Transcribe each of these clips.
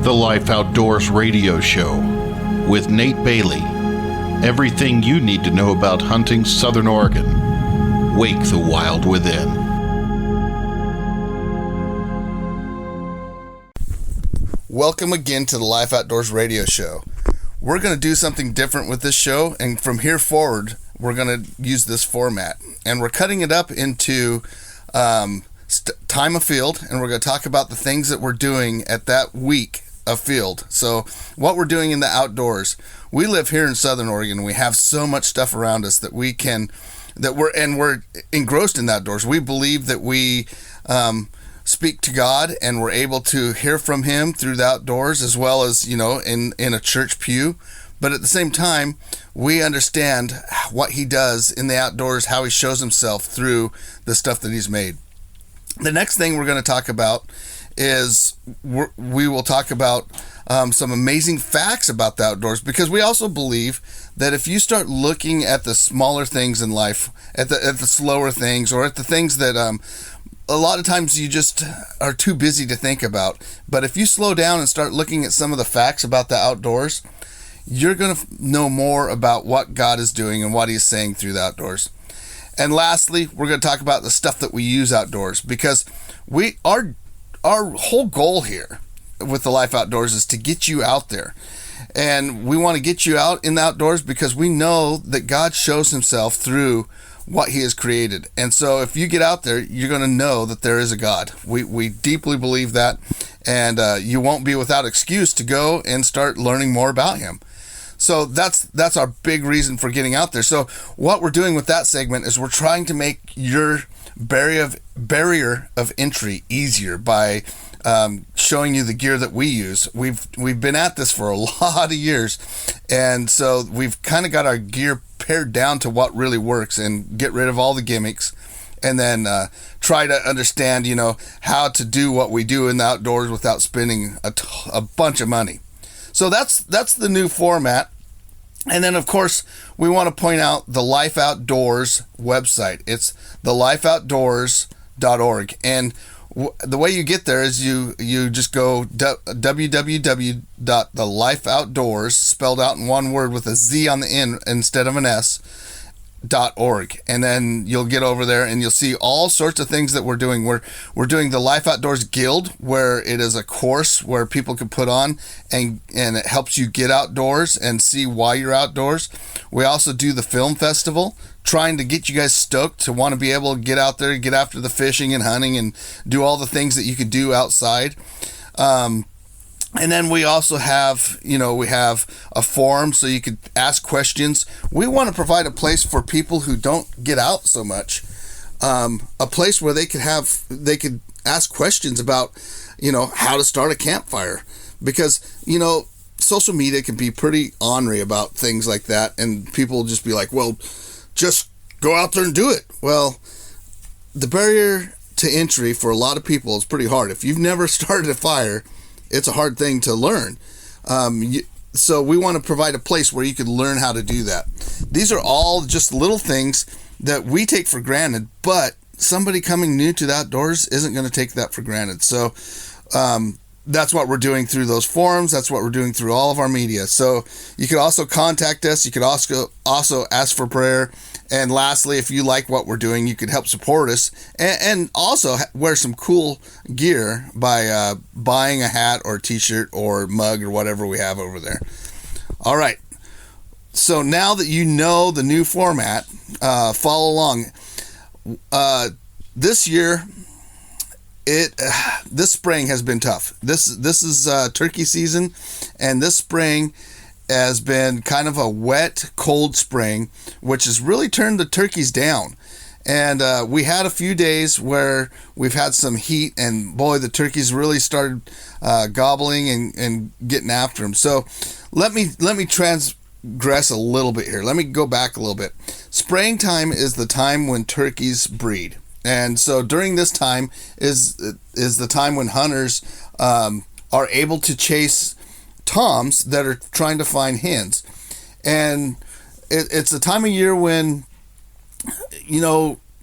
The Life Outdoors radio show with Nate Bailey. Everything you need to know about hunting Southern Oregon. Wake the wild within. Welcome again to the Life Outdoors radio show. We're going to do something different with this show, and from here forward, we're going to use this format. And we're cutting it up into time afield, and we're going to talk about the things that we're doing at that week afield. So what we're doing in the outdoors. We live here in Southern Oregon. We have so much stuff around us that we're engrossed in the outdoors. We believe that we speak to God and we're able to hear from Him through the outdoors, as well as, in a church pew. But at the same time, we understand what He does in the outdoors, how He shows Himself through the stuff that He's made. The next thing we're going to talk about is we will talk about some amazing facts about the outdoors, because we also believe that if you start looking at the smaller things in life, at the slower things, or at the things that a lot of times you just are too busy to think about, but if you slow down and start looking at some of the facts about the outdoors, you're going to know more about what God is doing and what He's saying through the outdoors. And lastly, we're going to talk about the stuff that we use outdoors, because our whole goal here with the Life Outdoors is to get you out there. And we want to get you out in the outdoors because we know that God shows Himself through what He has created. And so if you get out there, you're going to know that there is a God. We deeply believe that, and you won't be without excuse to go and start learning more about Him. So that's our big reason for getting out there. So what we're doing with that segment is we're trying to make your barrier of entry easier by showing you the gear that we use. We've been at this for a lot of years, and so we've kind of got our gear pared down to what really works, and get rid of all the gimmicks, and then try to understand how to do what we do in the outdoors without spending a bunch of money. So that's the new format. And then, of course, we want to point out the Life Outdoors website. It's thelifeoutdoors.org. And the way you get there is you just go www.thelifeoutdoors, spelled out in one word with a Z on the end instead of an S, .org, and then you'll get over there and you'll see all sorts of things that we're doing. We're doing the Life Outdoors Guild, where it is a course where people can put on and it helps you get outdoors and see why you're outdoors. We also do the film festival, trying to get you guys stoked to want to be able to get out there, get after the fishing and hunting and do all the things that you could do outside. And then we also have, we have a forum so you could ask questions. We want to provide a place for people who don't get out so much, a place where they could ask questions about, how to start a campfire, because, social media can be pretty ornery about things like that, and people just be like, well, just go out there and do it. Well, the barrier to entry for a lot of people is pretty hard. If you've never started a fire, it's a hard thing to learn. So we want to provide a place where you can learn how to do that. These are all just little things that we take for granted, but somebody coming new to the outdoors isn't going to take that for granted. So that's what we're doing through those forums. That's what we're doing through all of our media. So you could also contact us. You could also ask for prayer. And lastly, if you like what we're doing, you could help support us and also wear some cool gear by buying a hat or a t-shirt or mug or whatever we have over there. This new format, follow along. This year, this spring has been tough. This is turkey season, and this spring has been kind of a wet, cold spring, which has really turned the turkeys down. And we had a few days where we've had some heat, and boy, the turkeys really started gobbling and getting after them. So let me transgress a little bit here. Let me go back a little bit. Springtime is the time when turkeys breed. And so during this time is the time when hunters are able to chase toms that are trying to find hens. And it's a time of year when,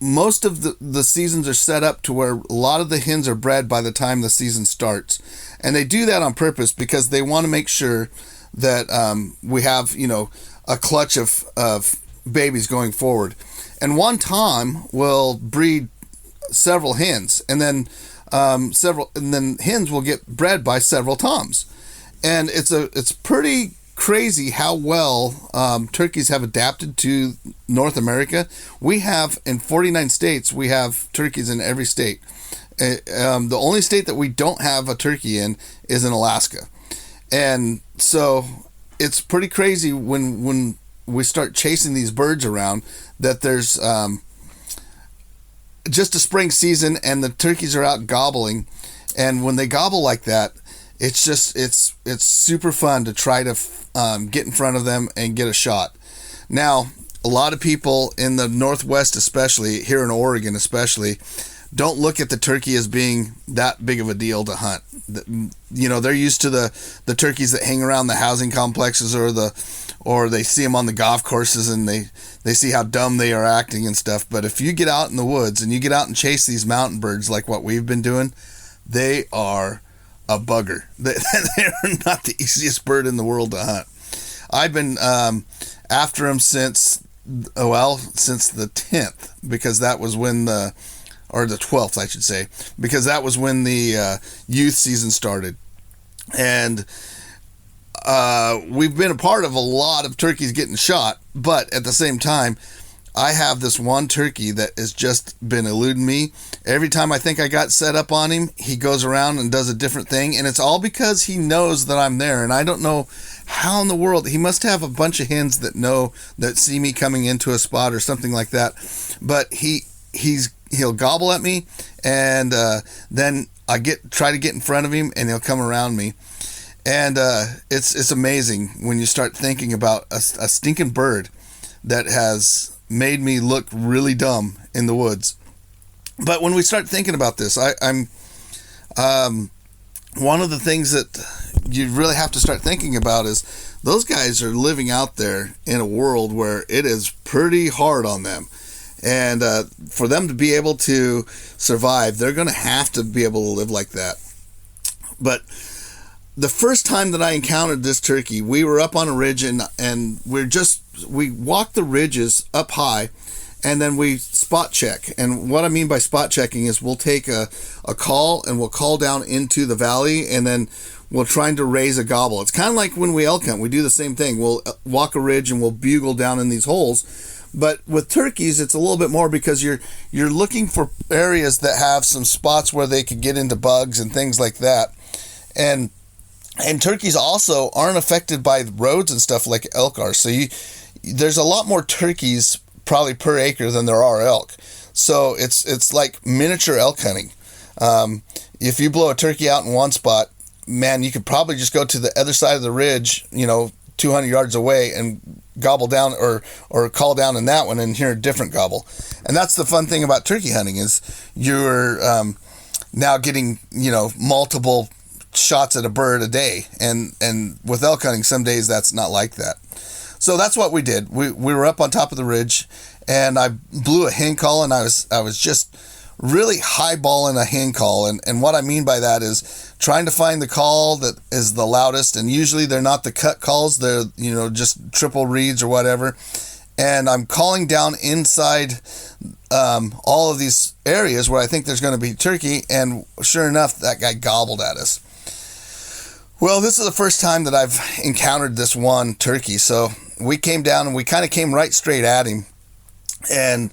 most of the seasons are set up to where a lot of the hens are bred by the time the season starts. And they do that on purpose because they want to make sure that we have, a clutch of babies going forward. And one tom will breed several hens, and then hens will get bred by several toms. And it's pretty crazy how well turkeys have adapted to North America. We have, in 49 states, we have turkeys in every state. The only state that we don't have a turkey in is in Alaska. And so it's pretty crazy when we start chasing these birds around that there's just a spring season and the turkeys are out gobbling. And when they gobble like that, it's super fun to try to get in front of them and get a shot. Now, a lot of people in the Northwest, especially here in Oregon especially, don't look at the turkey as being that big of a deal to hunt. They're used to the turkeys that hang around the housing complexes or they see them on the golf courses and they see how dumb they are acting and stuff. But if you get out in the woods and you get out and chase these mountain birds like what we've been doing, they are a bugger. They're not the easiest bird in the world to hunt. I've been after them since the 10th, because that was when the 12th, I should say, because that was when the youth season started. And we've been a part of a lot of turkeys getting shot, but at the same time, I have this one turkey that has just been eluding me. Every time I think I got set up on him, he goes around and does a different thing, and it's all because he knows that I'm there, and I don't know how in the world. He must have a bunch of hens that see me coming into a spot or something like that, but he'll gobble at me, and then I try to get in front of him, and he'll come around me. And it's amazing when you start thinking about a stinking bird that has made me look really dumb in the woods. But when we start thinking about this, I'm one of the things that you really have to start thinking about is those guys are living out there in a world where it is pretty hard on them. And for them to be able to survive, they're going to have to be able to live like that. But the first time that I encountered this turkey, we were up on a ridge and we walked the ridges up high, and then we spot check. And what I mean by spot checking is we'll take a call and we'll call down into the valley, and then we'll try to raise a gobble. It's kind of like when we elk hunt. We do the same thing. We'll walk a ridge and we'll bugle down in these holes. But with turkeys, it's a little bit more because you're looking for areas that have some spots where they could get into bugs and things like that. And turkeys also aren't affected by roads and stuff like elk are. So there's a lot more turkeys probably per acre than there are elk. So it's like miniature elk hunting. If you blow a turkey out in one spot, man, you could probably just go to the other side of the ridge, 200 yards away, and gobble down or call down in that one and hear a different gobble. And that's the fun thing about turkey hunting is you're now getting multiple shots at a bird a day, and with elk hunting some days that's not like that. So that's what we did. We were up on top of the ridge, and I blew a hen call, and I was just really highballing a hen call, and what I mean by that is trying to find the call that is the loudest, and usually they're not the cut calls, they're just triple reeds or whatever, and I'm calling down inside all of these areas where I think there's going to be turkey, and sure enough, that guy gobbled at us. Well, this is the first time that I've encountered this one turkey, so we came down and we kind of came right straight at him. And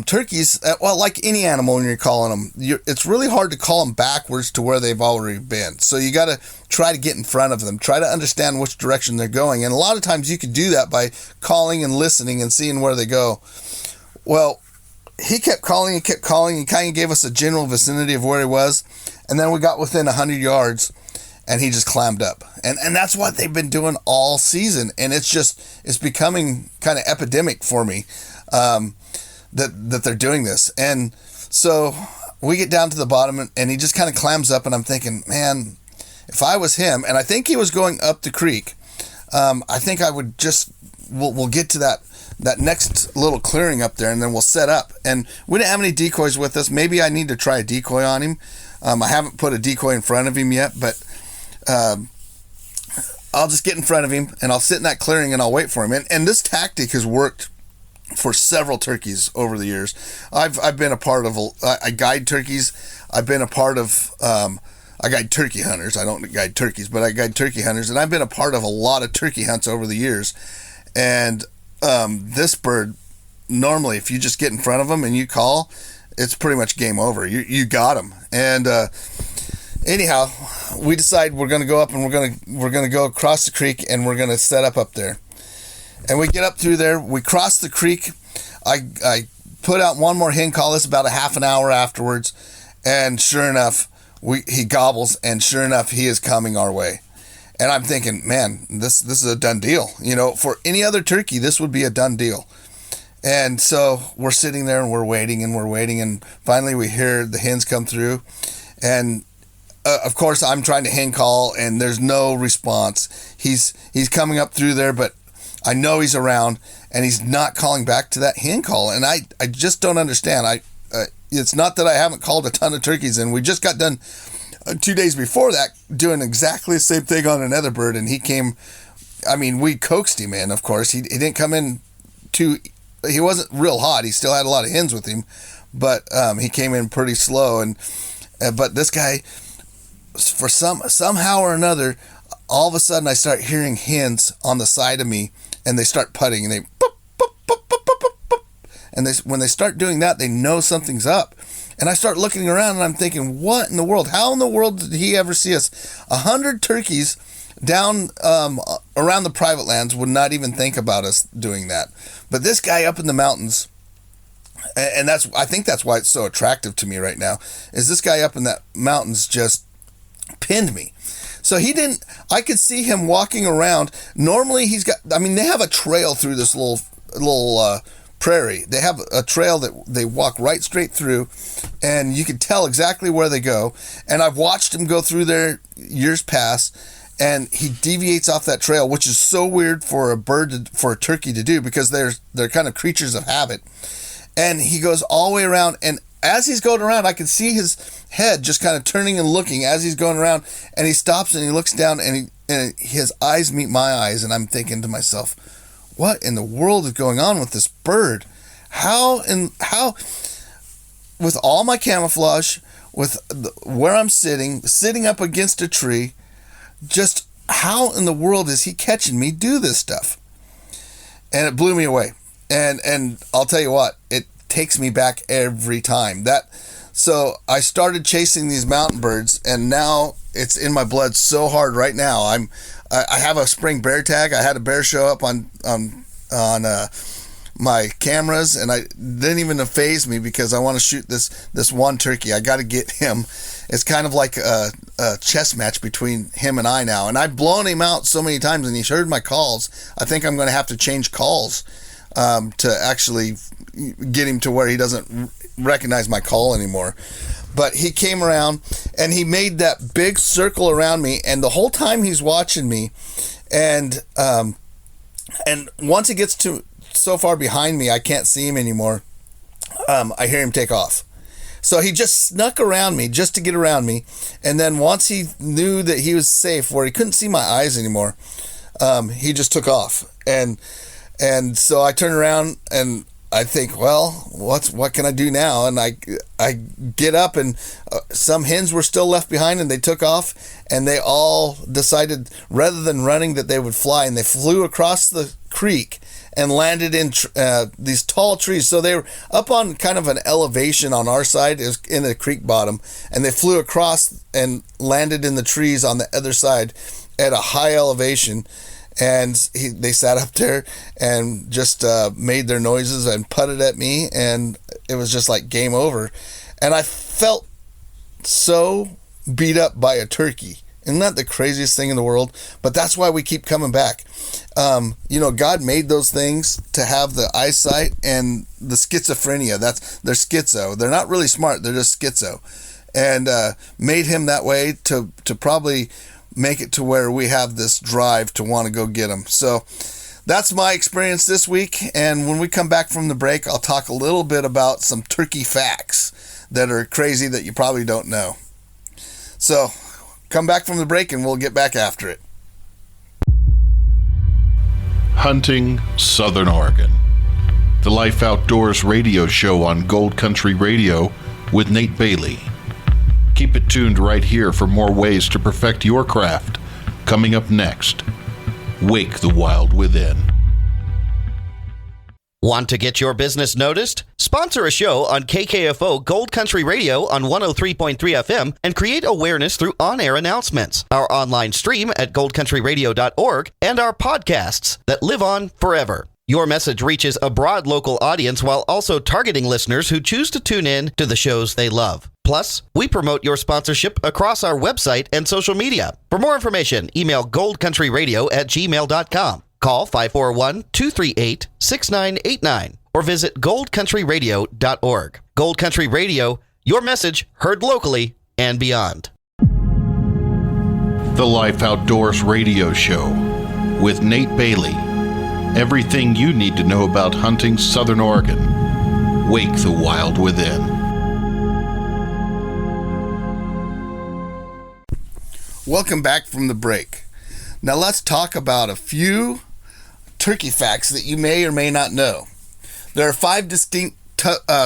turkeys, well, like any animal when you're calling them, it's really hard to call them backwards to where they've already been. So you got to try to get in front of them, try to understand which direction they're going. And a lot of times you could do that by calling and listening and seeing where they go. Well, he kept calling and kind of gave us a general vicinity of where he was. And then we got within 100 yards. And he just clammed up. And that's what they've been doing all season. And it's becoming kind of epidemic for me that they're doing this. And so we get down to the bottom and he just kind of clams up, and I'm thinking, man, if I was him, and I think he was going up the creek, I think I would we'll get to that that next little clearing up there, and then we'll set up. And we didn't have any decoys with us. Maybe I need to try a decoy on him. I haven't put a decoy in front of him yet, but I'll just get in front of him and I'll sit in that clearing and I'll wait for him. And this tactic has worked for several turkeys over the years. I've been a part of, I guide turkeys. I've been a part of, I guide turkey hunters. I don't guide turkeys, but I guide turkey hunters. And I've been a part of a lot of turkey hunts over the years. And this bird, normally, if you just get in front of him and you call, it's pretty much game over. You got him. And anyhow, we decide we're going to go up and we're going to go across the creek and we're going to set up there. And we get up through there. We cross the creek. I put out one more hen call. It's about a half an hour afterwards, and sure enough, he gobbles. And sure enough, he is coming our way. And I'm thinking, man, this is a done deal. You know, for any other turkey, this would be a done deal. And so we're sitting there and we're waiting, and finally we hear the hens come through. And of course, I'm trying to hen call, and there's no response. He's coming up through there, but I know he's around, and he's not calling back to that hen call. And I just don't understand. It's not that I haven't called a ton of turkeys, and we just got done 2 days before that doing exactly the same thing on another bird, and he came. I mean, we coaxed him in, of course. He didn't come in he wasn't real hot. He still had a lot of hens with him, but he came in pretty slow. And but this guy, for somehow or another, all of a sudden I start hearing hens on the side of me, and they start putting, and they boop, boop, boop, boop, boop, boop, boop. And when they start doing that, they know something's up. And I start looking around, and I'm thinking, what in the world? How in the world did he ever see us? 100 turkeys down around the private lands would not even think about us doing that. But this guy up in the mountains, and I think that's why it's so attractive to me right now, is this guy up in that mountains just pinned me. So I could see him walking around. Normally they have a trail through this little prairie. They have a trail that they walk right straight through, and you can tell exactly where they go. And I've watched him go through there years past, and he deviates off that trail, which is so weird for a turkey to do, because they're kind of creatures of habit. And he goes all the way around, and as he's going around, I can see his head just kind of turning and looking as he's going around, and he stops and he looks down, and his eyes meet my eyes, and I'm thinking to myself, what in the world is going on with this bird? How with all my camouflage, with where I'm sitting up against a tree, just how in the world is he catching me do this stuff? And it blew me away. And I'll tell you what, it takes me back every time. So I started chasing these mountain birds, and now it's in my blood so hard right now. I have a spring bear tag. I had a bear show up on my cameras, and I didn't even faze me, because I want to shoot this one turkey. I got to get him. It's kind of like a chess match between him and I now. And I've blown him out so many times, and he's heard my calls. I think I'm going to have to change calls to actually get him to where he doesn't recognize my call anymore. But he came around, and he made that big circle around me, and the whole time he's watching me, and once he gets to so far behind me I can't see him anymore, I hear him take off. So he just snuck around me just to get around me, and then once he knew that he was safe where he couldn't see my eyes anymore, he just took off. And so I turn around and I think, well, what can I do now? And I get up, and some hens were still left behind, and they took off, and they all decided, rather than running, that they would fly, and they flew across the creek and landed in these tall trees. So they were up on kind of an elevation on our side, it was in the creek bottom, and they flew across and landed in the trees on the other side at a high elevation. And they sat up there and just made their noises and putted at me, and it was just like game over. And I felt so beat up by a turkey. Isn't that the craziest thing in the world? But that's why we keep coming back. God made those things to have the eyesight and the schizophrenia. They're schizo. They're not really smart. They're just schizo. And made him that way to probably make it to where we have this drive to want to go get them. So that's my experience this week. And when we come back from the break, I'll talk a little bit about some turkey facts that are crazy that you probably don't know. So come back from the break and we'll get back after it. Hunting Southern Oregon. The Life Outdoors radio show on Gold Country Radio with Nate Bailey. Keep it tuned right here for more ways to perfect your craft. Coming up next, Wake the Wild Within. Want to get your business noticed? Sponsor a show on KKFO Gold Country Radio on 103.3 FM and create awareness through on-air announcements, our online stream at goldcountryradio.org, and our podcasts that live on forever. Your message reaches a broad local audience while also targeting listeners who choose to tune in to the shows they love. Plus, we promote your sponsorship across our website and social media. For more information, email goldcountryradio@gmail.com. Call 541-238-6989 or visit goldcountryradio.org. Gold Country Radio, your message heard locally and beyond. The Life Outdoors radio show with Nate Bailey. Everything you need to know about hunting Southern Oregon. Wake the Wild Within. Welcome back from the break. Now let's talk about a few turkey facts that you may or may not know. There are 5 distinct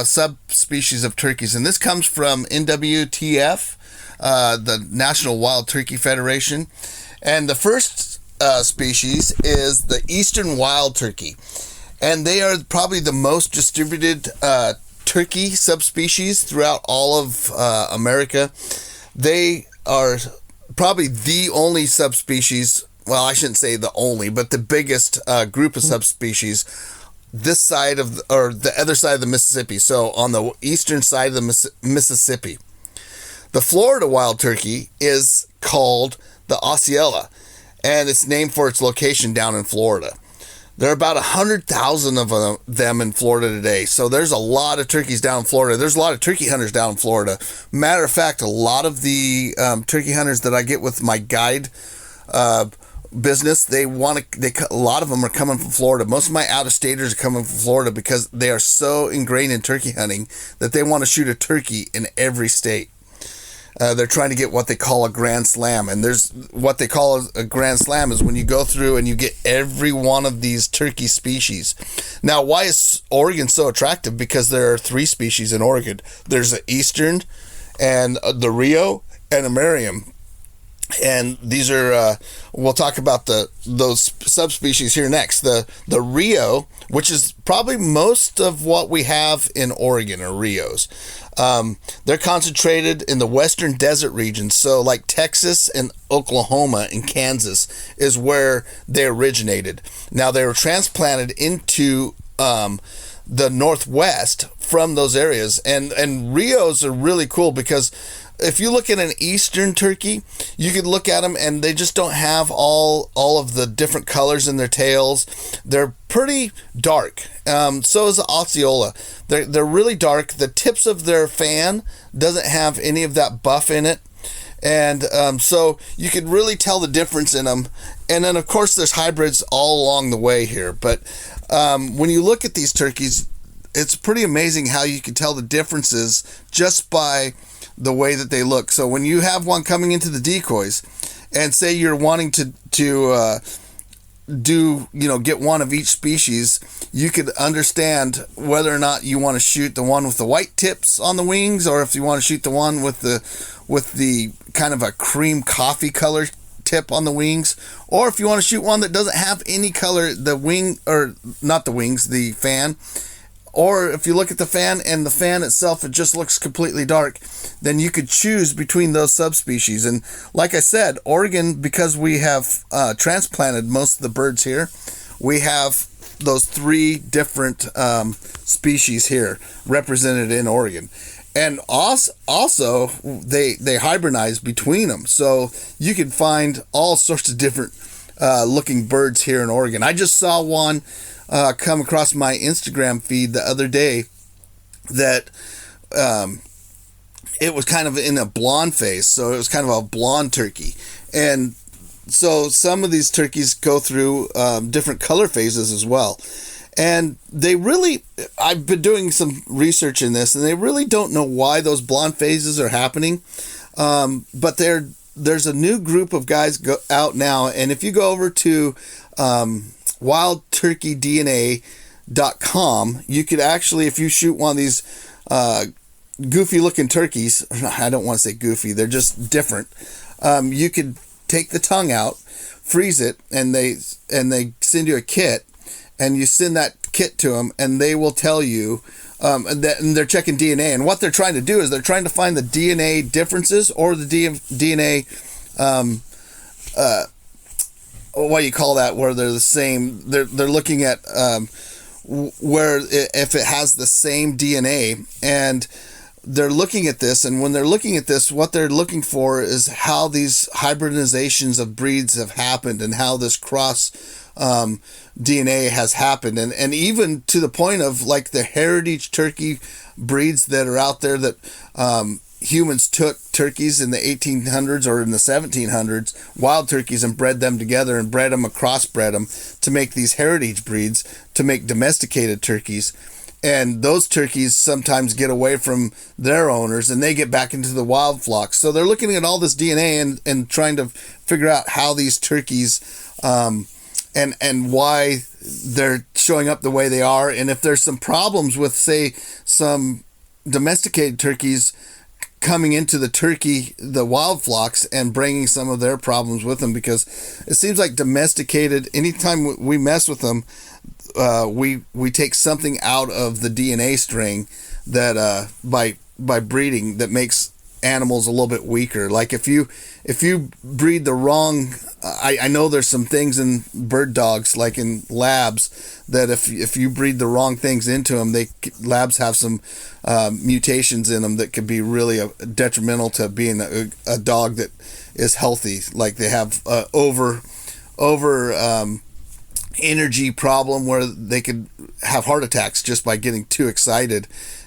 subspecies of turkeys, and this comes from NWTF, the National Wild Turkey Federation. And the first species is the eastern wild turkey, and they are probably the most distributed turkey subspecies throughout all of America. They are probably the only subspecies, well, I shouldn't say the only, but the biggest group of subspecies this side of the other side of the Mississippi, so on the eastern side of the Mississippi. The Florida wild turkey is called the Osceola, and it's named for its location down in Florida. There are about 100,000 of them in Florida today, so there's a lot of turkeys down in Florida. There's a lot of turkey hunters down in Florida. Matter of fact, a lot of the turkey hunters that I get with my guide business, a lot of them are coming from Florida. Most of my out-of-staters are coming from Florida because they are so ingrained in turkey hunting that they want to shoot a turkey in every state. They're trying to get what they call a grand slam, and there's what they call a grand slam is when you go through and you get every one of these turkey species. Now, why is Oregon so attractive? Because there are 3 species in Oregon. There's the eastern, and the Rio, and a Merriam. And these are, we'll talk about those subspecies here next. The Rio, which is probably most of what we have in Oregon, are Rios. They're concentrated in the western desert region, so like Texas and Oklahoma and Kansas is where they originated. Now, they were transplanted into the Northwest from those areas, and Rios are really cool because if you look at an eastern turkey, you could look at them and they just don't have all of the different colors in their tails. They're pretty dark. So is the Osceola. They're really dark. The tips of their fan doesn't have any of that buff in it. And so you could really tell the difference in them. And then, of course, there's hybrids all along the way here. But when you look at these turkeys, it's pretty amazing how you can tell the differences just by the way that they look. So when you have one coming into the decoys, and say you're wanting to get one of each species, you could understand whether or not you want to shoot the one with the white tips on the wings, or if you want to shoot the one with the kind of a cream coffee color tip on the wings, or if you want to shoot one that doesn't have any color, the fan. Or if you look at the fan and the fan itself, it just looks completely dark, then you could choose between those subspecies. And like I said, Oregon, because we have transplanted most of the birds here, we have those 3 different species here represented in Oregon. And also they hybridize between them. So you can find all sorts of different looking birds here in Oregon. I just saw one come across my Instagram feed the other day that it was kind of in a blonde face, so it was kind of a blonde turkey, and So some of these turkeys go through different color phases as well. And I've been doing some research in this, and they really don't know why those blonde phases are happening. But there's a new group of guys out now, and if you go over to wildturkeydna.com, you could actually, if you shoot one of these goofy looking turkeys, I don't want to say goofy, they're just different. You could take the tongue out, freeze it, and they send you a kit, and you send that kit to them, and they will tell you, and they're checking DNA, and what they're trying to do is they're trying to find the DNA differences or the DNA, what do you call that, where they're the same. They're looking at where if it has the same DNA, and they're looking at this, and when they're looking at this, what they're looking for is how these hybridizations of breeds have happened and how this cross DNA has happened, and even to the point of like the heritage turkey breeds that are out there that humans took turkeys in the 1800s or in the 1700s, wild turkeys, and bred them together and bred them and crossbred them to make these heritage breeds to make domesticated turkeys. And those turkeys sometimes get away from their owners and they get back into the wild flocks. So they're looking at all this DNA and trying to figure out how these turkeys and why they're showing up the way they are. And if there's some problems with, say, some domesticated turkeys coming into the wild flocks and bringing some of their problems with them, because it seems like domesticated, anytime we mess with them, we take something out of the DNA string that by breeding that makes animals a little bit weaker. Like if you breed the wrong, I know there's some things in bird dogs, like in labs, that if you breed the wrong things into them, labs have some mutations in them that could be really detrimental to being a dog that is healthy. Like they have over energy problem where they could have heart attacks just by getting too excited,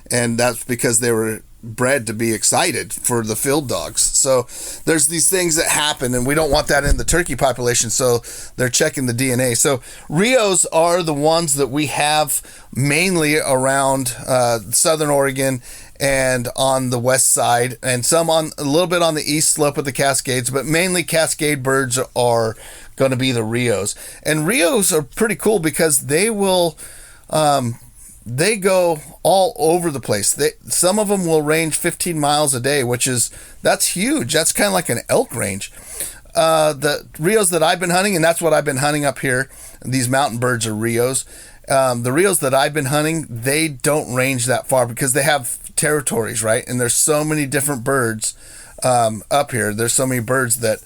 and that's because they were bred to be excited for the field dogs. So there's these things that happen, and we don't want that in the turkey population, so they're checking the DNA. So Rios are the ones that we have mainly around southern Oregon and on the west side, and some on a little bit on the east slope of the Cascades, but mainly Cascade birds are going to be the Rios. And Rios are pretty cool because they will they go all over the place. Some of them will range 15 miles a day, that's huge. That's kind of like an elk range. The Rios that I've been hunting, and that's what I've been hunting up here, these mountain birds are Rios. The Rios that I've been hunting, they don't range that far because they have territories, right? And there's so many different birds up here. There's so many birds that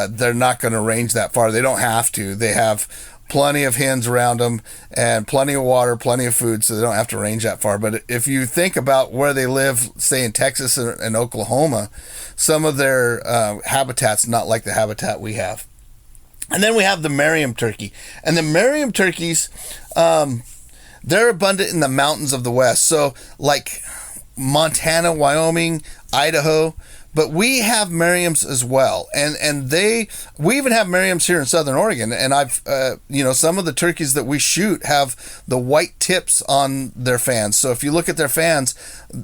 they're not going to range that far. They don't have to. They have plenty of hens around them and plenty of water, plenty of food, so they don't have to range that far. But if you think about where they live, say in Texas and Oklahoma, some of their habitat's not like the habitat we have. And then we have the Merriam turkey. And the Merriam turkeys, they're abundant in the mountains of the West. So like Montana, Wyoming, Idaho, but we have Merriams as well, and we even have Merriams here in Southern Oregon. And I've some of the turkeys that we shoot have the white tips on their fans. So if you look at their fans,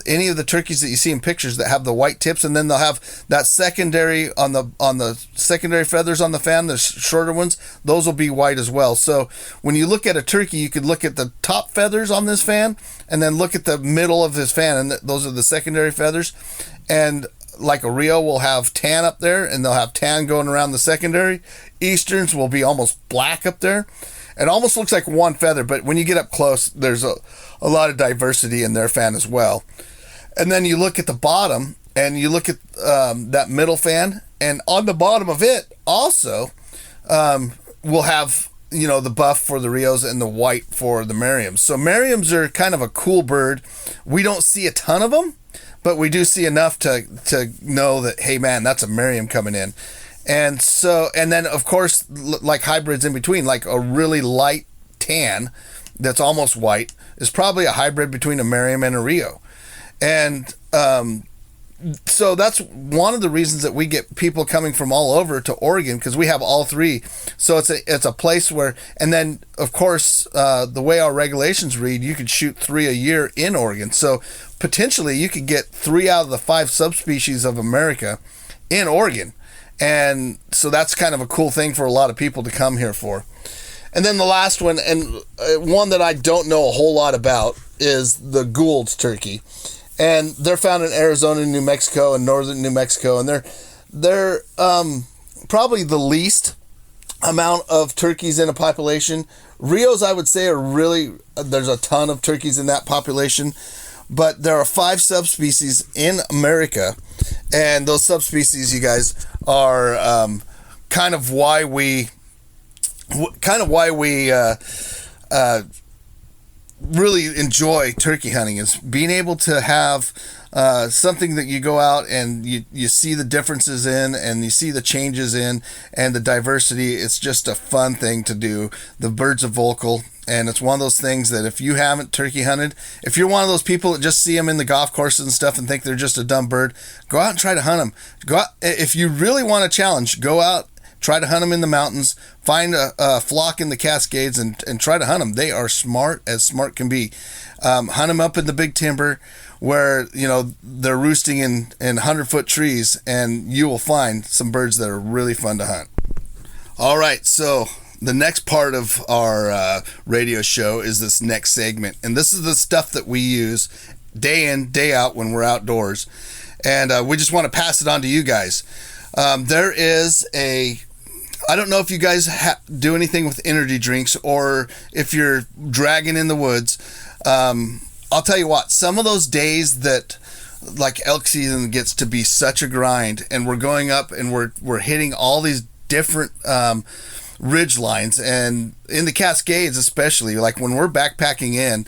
any of the turkeys that you see in pictures that have the white tips, and then they'll have that secondary on the secondary feathers on the fan, the shorter ones, those will be white as well. So when you look at a turkey, you could look at the top feathers on this fan, and then look at the middle of his fan, and those are the secondary feathers. And like a Rio will have tan up there, and they'll have tan going around the secondary. Easterns will be almost black up there. It almost looks like one feather, but when you get up close, there's a lot of diversity in their fan as well. And then you look at the bottom, and you look at that middle fan, and on the bottom of it also we'll have the buff for the Rios and the white for the Merriams. So Merriams are kind of a cool bird. We don't see a ton of them, but we do see enough to know that, hey man, that's a Merriam coming in. And then of course, like hybrids in between, like a really light tan that's almost white is probably a hybrid between a Merriam and a Rio. And so that's one of the reasons that we get people coming from all over to Oregon, because we have all three. So it's a place where, and then of course the way our regulations read, you could shoot 3 a year in Oregon. So potentially you could get 3 out of the 5 subspecies of America in Oregon, and so that's kind of a cool thing for a lot of people to come here for. And then the last one, and one that I don't know a whole lot about, is the Gould's turkey. And they're found in Arizona, New Mexico, and northern New Mexico. And they're probably the least amount of turkeys in a population. Rios, I would say, there's a ton of turkeys in that population. But there are 5 subspecies in America. And those subspecies, you guys, are kind of why we really enjoy turkey hunting, is being able to have something that you go out and you see the differences in, and you see the changes in, and the diversity. It's just a fun thing to do. The birds are vocal, and it's one of those things that if you haven't turkey hunted, if you're one of those people that just see them in the golf courses and stuff and think they're just a dumb bird, go out and try to hunt them. Go out, if you really want a challenge, go out, try to hunt them in the mountains, find a flock in the Cascades, and try to hunt them. They are smart as smart can be. Hunt them up in the big timber where, they're roosting in 100-foot trees, and you will find some birds that are really fun to hunt. All right, so the next part of our radio show is this next segment, and this is the stuff that we use day in, day out when we're outdoors, and we just want to pass it on to you guys. There is I don't know if you guys do anything with energy drinks, or if you're dragging in the woods. I'll tell you what, some of those days that, like elk season, gets to be such a grind, and we're going up and we're hitting all these different ridge lines, and in the Cascades especially, like when we're backpacking in,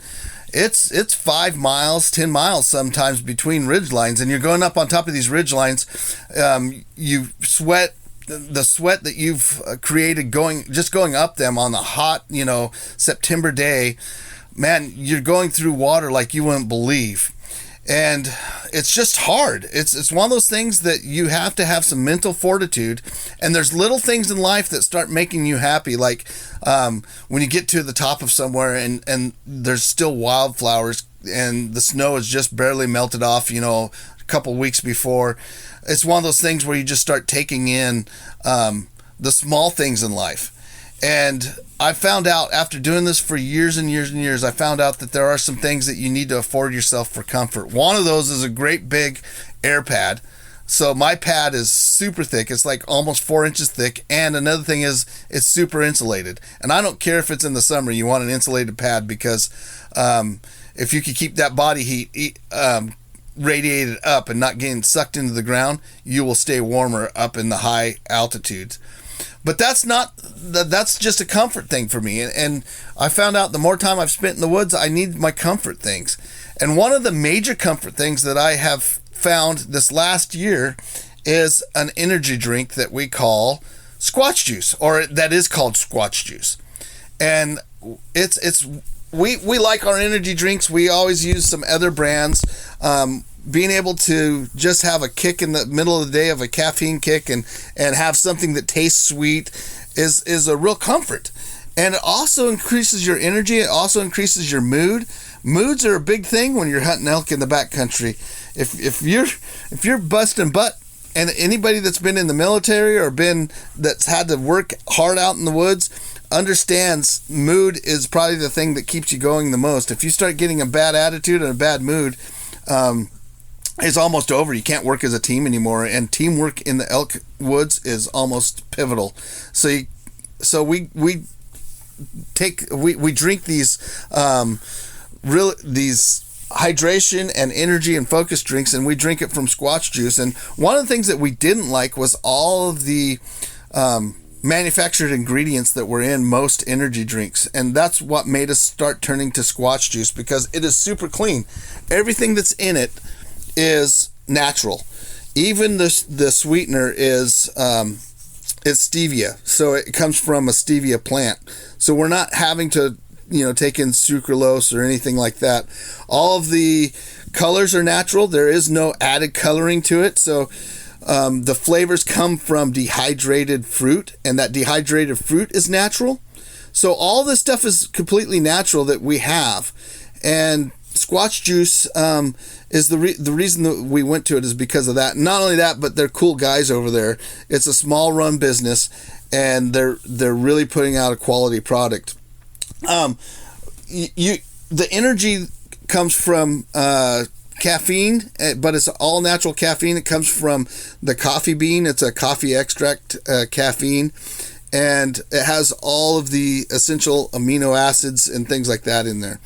it's 5 miles, 10 miles sometimes between ridge lines, and you're going up on top of these ridge lines. You sweat. The sweat that you've created going up them on the hot, September day, man, you're going through water like you wouldn't believe. And it's just hard. It's one of those things that you have to have some mental fortitude. And there's little things in life that start making you happy. Like when you get to the top of somewhere and there's still wildflowers and the snow is just barely melted off, a couple weeks before. It's one of those things where you just start taking in the small things in life. And I found out, after doing this for years and years and years, I found out that there are some things that you need to afford yourself for comfort. One of those is a great big air pad. So my pad is super thick. It's like almost 4 inches thick. And another thing is it's super insulated. And I don't care if it's in the summer, you want an insulated pad, because if you could keep that body heat radiated up and not getting sucked into the ground, you will stay warmer up in the high altitudes. But that's just a comfort thing for me. And I found out the more time I've spent in the woods, I need my comfort things. And one of the major comfort things that I have found this last year is an energy drink that we call Squatch Juice, or that is called Squatch Juice. And we like our energy drinks. We always use some other brands. Being able to just have a kick in the middle of the day, of a caffeine kick, and have something that tastes sweet is a real comfort. And it also increases your energy. It also increases your mood. Moods are a big thing when you're hunting elk in the backcountry. If you're busting butt, and anybody that's been in the military or that's had to work hard out in the woods understands mood is probably the thing that keeps you going the most. If you start getting a bad attitude and a bad mood, it's almost over. You can't work as a team anymore, and teamwork in the elk woods is almost pivotal. So we drink these these hydration and energy and focus drinks, and we drink it from Squatch Juice. And one of the things that we didn't like was all of the manufactured ingredients that were in most energy drinks, and that's what made us start turning to Squatch Juice, because it is super clean. Everything that's in it is natural. Even the sweetener is stevia, so it comes from a stevia plant. So we're not having to taken sucralose or anything like that. All of the colors are natural. There is no added coloring to it. So the flavors come from dehydrated fruit, and that dehydrated fruit is natural. So all this stuff is completely natural that we have. And Squatch Juice is the reason that we went to it is because of that. Not only that, but they're cool guys over there. It's a small run business, and they're really putting out a quality product. The energy comes from caffeine, but it's all natural caffeine. It comes from the coffee bean. It's a coffee extract caffeine, and it has all of the essential amino acids and things like that in there.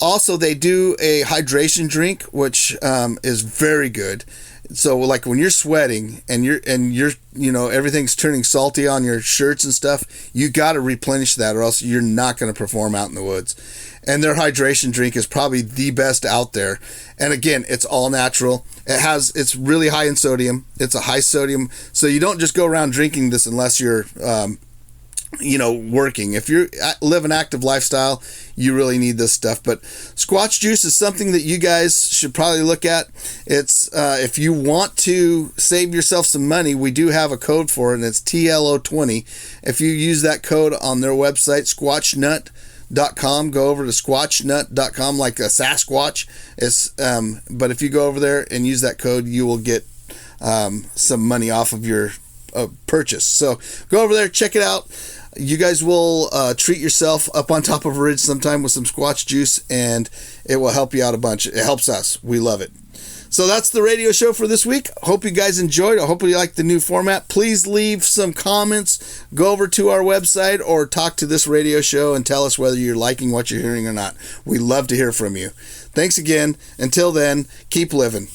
Also, they do a hydration drink, which is very good. So, like when you're sweating and you're everything's turning salty on your shirts and stuff, you got to replenish that, or else you're not going to perform out in the woods. And their hydration drink is probably the best out there. And again, it's all natural. It's really high in sodium. It's a high sodium, so you don't just go around drinking this unless you're working. If you live an active lifestyle, you really need this stuff. But Squatch Juice is something that you guys should probably look at. It's if you want to save yourself some money, we do have a code for it, and it's TLO20. If you use that code on their website, squatchnut.com, go over to squatchnut.com, like a Sasquatch. But if you go over there and use that code, you will get some money off of your purchase. So go over there, check it out. You guys will treat yourself up on top of a ridge sometime with some Squatch Juice, and it will help you out a bunch. It helps us. We love it. So that's the radio show for this week. Hope you guys enjoyed. I hope you like the new format. Please leave some comments. Go over to our website or talk to this radio show and tell us whether you're liking what you're hearing or not. We love to hear from you. Thanks again. Until then, keep living.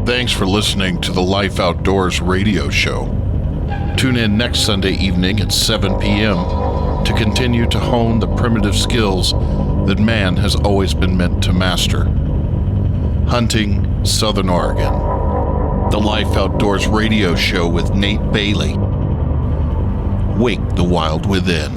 Thanks for listening to the Life Outdoors radio show. Tune in next Sunday evening at 7 p.m. to continue to hone the primitive skills that man has always been meant to master. Hunting, Southern Oregon. The Life Outdoors radio show with Nate Bailey. Wake the wild within.